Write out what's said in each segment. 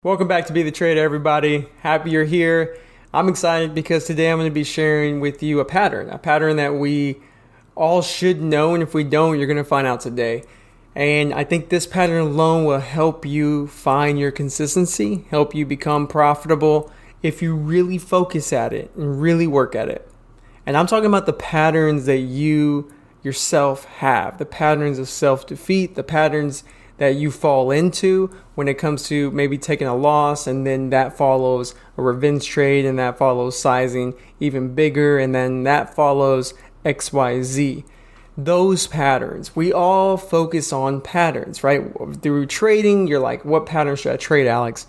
Welcome back to Be the Trader, everybody. Happy you're here. I'm excited because today I'm going to be sharing with you a pattern that we all should know, and if we don't, you're going to find out today. And I think this pattern alone will help you find your consistency, help you become profitable if you really focus at it and really work at it. And I'm talking about the patterns that you yourself have, the patterns of self-defeat, the patterns that you fall into when it comes to maybe taking a loss, and then that follows a revenge trade, and that follows sizing even bigger, and then that follows XYZ. Those patterns, we all focus on patterns, right? Through trading, you're like, what pattern should I trade, Alex?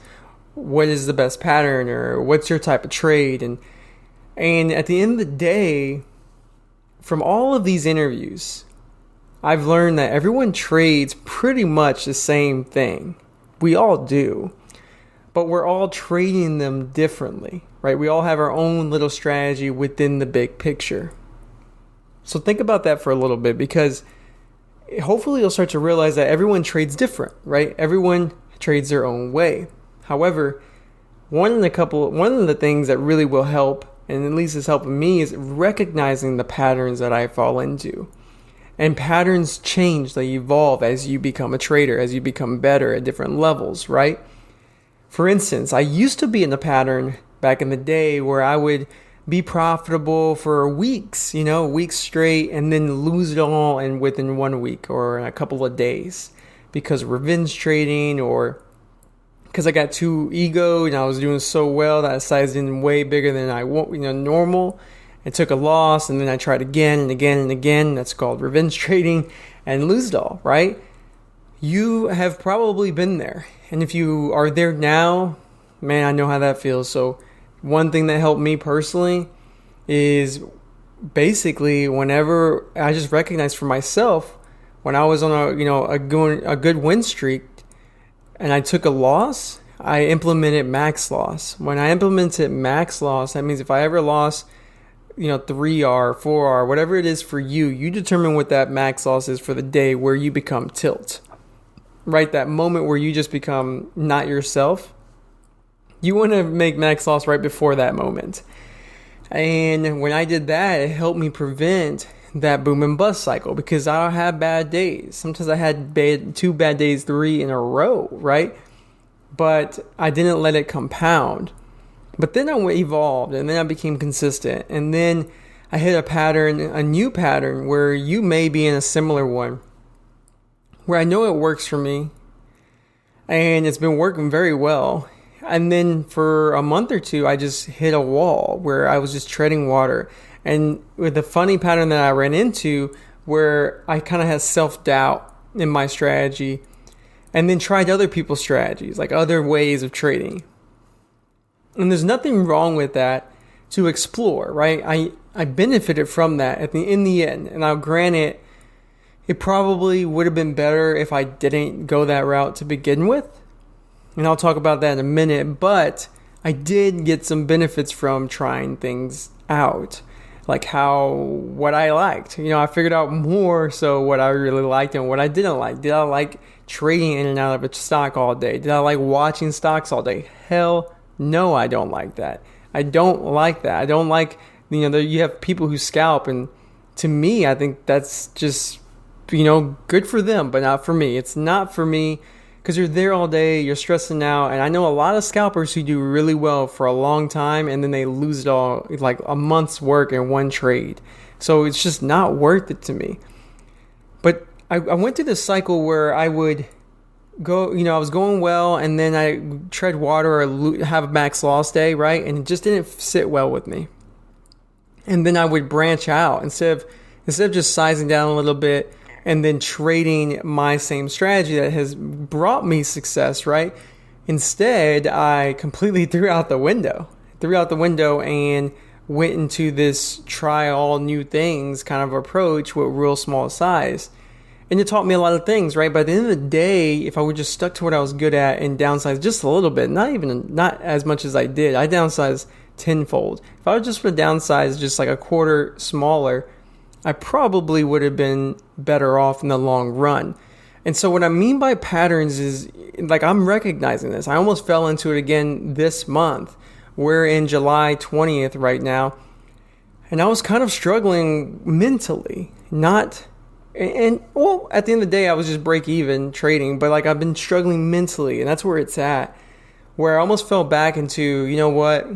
What is the best pattern, or what's your type of trade? And at the end of the day, from all of these interviews, I've learned that everyone trades pretty much the same thing. We all do. But we're all trading them differently, right? We all have our own little strategy within the big picture. So think about that for a little bit, because hopefully you'll start to realize that everyone trades different, right? Everyone trades their own way. However, one of the things that really will help, and at least is helping me, is recognizing the patterns that I fall into. And patterns change, they evolve as you become a trader, as you become better at different levels, right? For instance, I used to be in a pattern back in the day where I would be profitable for weeks, weeks straight, and then lose it all within 1 week or a couple of days because of revenge trading, or because I got too ego and I was doing so well that I sized in way bigger than I want, normal. I took a loss, and then I tried again and again and again. That's called revenge trading, and lose it all, right? You have probably been there. And if you are there now, man, I know how that feels. So one thing that helped me personally is basically whenever I just recognized for myself, when I was on a good win streak and I took a loss, I implemented max loss. When I implemented max loss, that means if I ever lost 3R, 4R, whatever it is for you, you determine what that max loss is for the day where you become tilt. Right? That moment where you just become not yourself. You want to make max loss right before that moment. And when I did that, it helped me prevent that boom and bust cycle, because I'll have bad days. Sometimes I had 2 bad days, 3 in a row, right? But I didn't let it compound. But then I evolved, and then I became consistent, and then I hit a new pattern where you may be in a similar one, where I know it works for me, and it's been working very well. And then for a month or two, I just hit a wall where I was just treading water. And with the funny pattern that I ran into, where I kind of had self-doubt in my strategy, and then tried other people's strategies, like other ways of trading. And there's nothing wrong with that to explore, right? I benefited from that in the end. And I'll grant it probably would have been better if I didn't go that route to begin with. And I'll talk about that in a minute. But I did get some benefits from trying things out, like what I liked. I figured out more so what I really liked and what I didn't like. Did I like trading in and out of a stock all day? Did I like watching stocks all day? Hell no, I don't like that. I don't like that. I don't like, you have people who scalp, and to me, I think that's just, good for them, but not for me. It's not for me, because you're there all day, you're stressing out, and I know a lot of scalpers who do really well for a long time, and then they lose it all, like a month's work in one trade. So it's just not worth it to me. But I went through this cycle where I would go, I was going well, and then I tread water or have a max loss day, right? And it just didn't sit well with me. And then I would branch out instead of just sizing down a little bit and then trading my same strategy that has brought me success, right? Instead, I completely threw out the window and went into this try all new things kind of approach with real small size. And it taught me a lot of things, right? But at the end of the day, if I would just stuck to what I was good at and downsize just a little bit, not as much as I did, I downsized tenfold. If I would just would downsize just like a quarter smaller, I probably would have been better off in the long run. And so what I mean by patterns is, like, I'm recognizing this. I almost fell into it again this month. We're in July 20th right now. And I was kind of struggling mentally. At the end of the day, I was just break even trading. But like, I've been struggling mentally, and that's where it's at. Where I almost fell back into, you know what?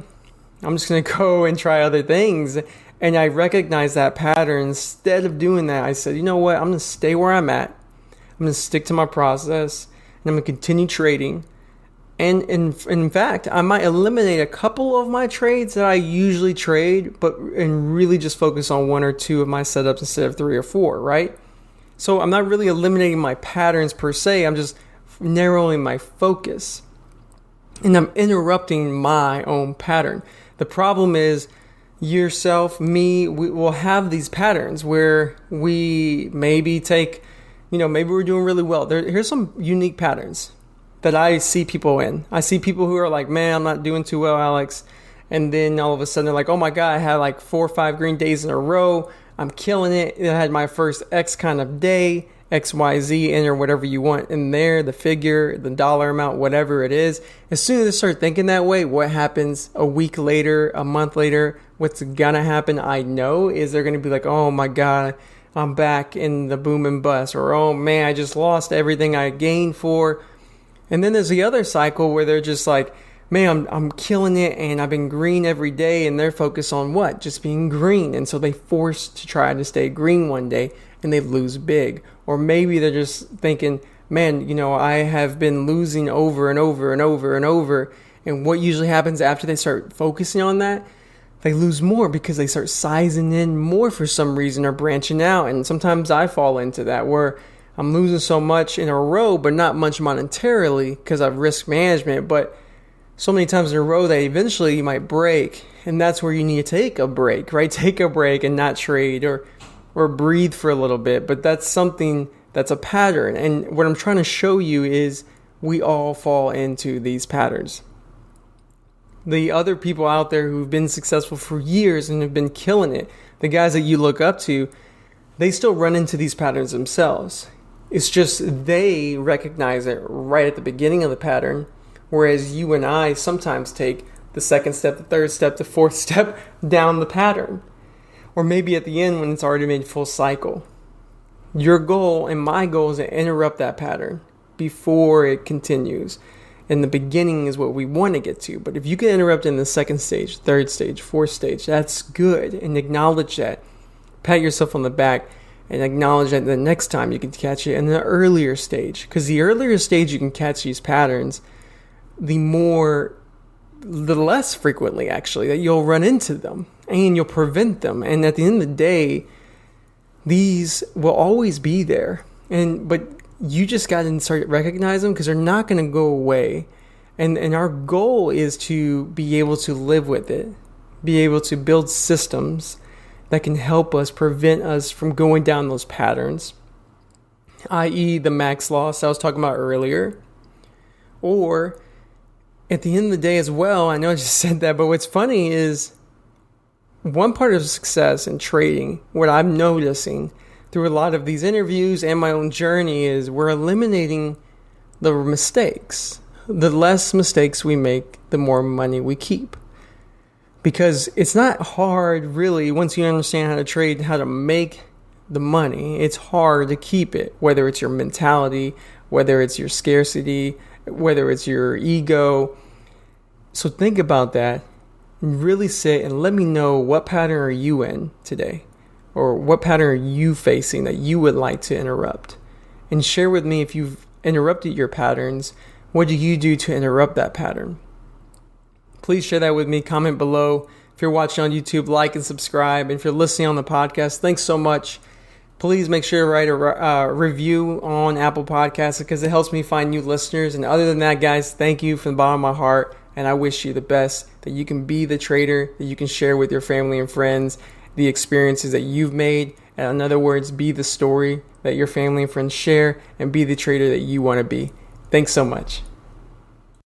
I'm just going to go and try other things. And I recognized that pattern. Instead of doing that, I said, you know what? I'm going to stay where I'm at. I'm going to stick to my process, and I'm going to continue trading. And in fact, I might eliminate a couple of my trades that I usually trade, and really just focus on one or two of my setups instead of 3 or 4, right? So I'm not really eliminating my patterns per se. I'm just narrowing my focus, and I'm interrupting my own pattern. The problem is, yourself, me, we will have these patterns where we maybe maybe we're doing really well. Here's some unique patterns that I see people in. I see people who are like, man, I'm not doing too well, Alex. And then all of a sudden they're like, oh my God, I had like 4 or 5 green days in a row. I'm killing it. I had my first X kind of day, XYZ, enter whatever you want in there, the figure, the dollar amount, whatever it is. As soon as they start thinking that way, what happens a week later, a month later, what's gonna happen, I know, is they're gonna be like, oh my God, I'm back in the boom and bust, or oh man, I just lost everything I gained for. And then there's the other cycle where they're just like, man, I'm killing it, and I've been green every day, and they're focused on what? Just being green. And so they force to try to stay green one day, and they lose big. Or maybe they're just thinking, man, I have been losing over and over and over and over. And what usually happens after they start focusing on that, they lose more because they start sizing in more for some reason, or branching out. And sometimes I fall into that where I'm losing so much in a row, but not much monetarily because of risk management. But so many times in a row that eventually you might break. And that's where you need to take a break, right? Take a break and not trade or breathe for a little bit. But that's something that's a pattern. And what I'm trying to show you is we all fall into these patterns. The other people out there who've been successful for years and have been killing it, the guys that you look up to, they still run into these patterns themselves. It's just they recognize it right at the beginning of the pattern, whereas you and I sometimes take the second step, the third step, the fourth step down the pattern. Or maybe at the end when it's already made full cycle. Your goal and my goal is to interrupt that pattern before it continues. And the beginning is what we want to get to. But if you can interrupt in the second stage, third stage, fourth stage, that's good. And acknowledge that. Pat yourself on the back and acknowledge that the next time you can catch it in the earlier stage. Because the earlier stage you can catch these patterns, the less frequently actually that you'll run into them. And you'll prevent them. And at the end of the day, these will always be there. But you just got to start recognizing them because they're not going to go away. And our goal is to be able to live with it, be able to build systems that can help us prevent us from going down those patterns, i.e. the max loss I was talking about earlier. Or at the end of the day as well, I know I just said that, but what's funny is one part of success in trading, what I'm noticing through a lot of these interviews and my own journey, is we're eliminating the mistakes. The less mistakes we make, the more money we keep. Because it's not hard, really, once you understand how to trade, how to make the money. It's hard to keep it, whether it's your mentality, whether it's your scarcity, whether it's your ego. So think about that and really sit and let me know, what pattern are you in today? Or what pattern are you facing that you would like to interrupt? And share with me if you've interrupted your patterns. What do you do to interrupt that pattern? Please share that with me. Comment below. If you're watching on YouTube, like and subscribe. And if you're listening on the podcast, thanks so much. Please make sure to write a review on Apple Podcasts because it helps me find new listeners. And other than that, guys, thank you from the bottom of my heart. And I wish you the best, that you can be the trader that you can share with your family and friends, the experiences that you've made. And in other words, be the story that your family and friends share, and be the trader that you want to be. Thanks so much.